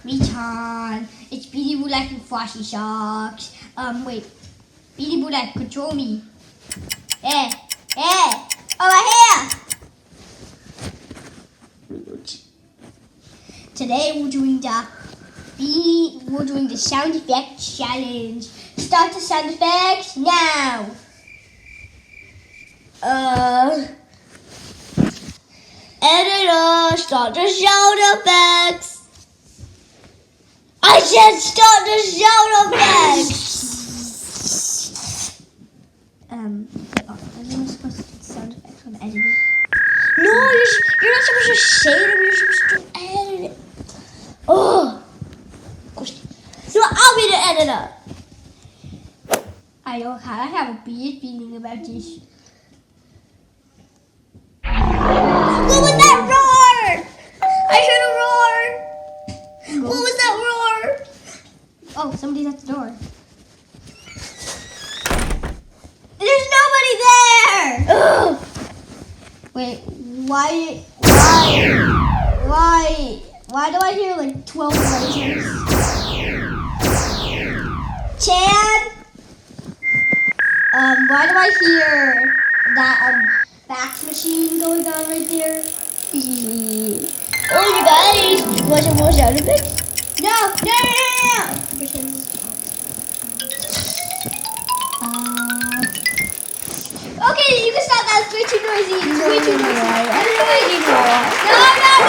Recon. It's Beady Boulac and Flashy Sharks. Wait. Beady Boulac, control me. Hey! Over here! Today we're doing the sound effects challenge. Start the sound effects now. Editor, start the sound effects. I said start the sound effects. I'm not supposed to do sound effects when editing. No, you're not supposed to say them. You're supposed to edit it. Oh, so I'll be the editor. I don't have a weird feeling about this. What was that roar? I heard a roar. What was that roar? Oh, somebody's at the door. There's nobody there. Ugh. Wait, why do I hear like 12 voices? Chad? Why do I hear that fax machine going on right there? Oh, you guys, want some more sound effects? No. Okay, you can stop that. It's way too noisy. It's way too noisy. No.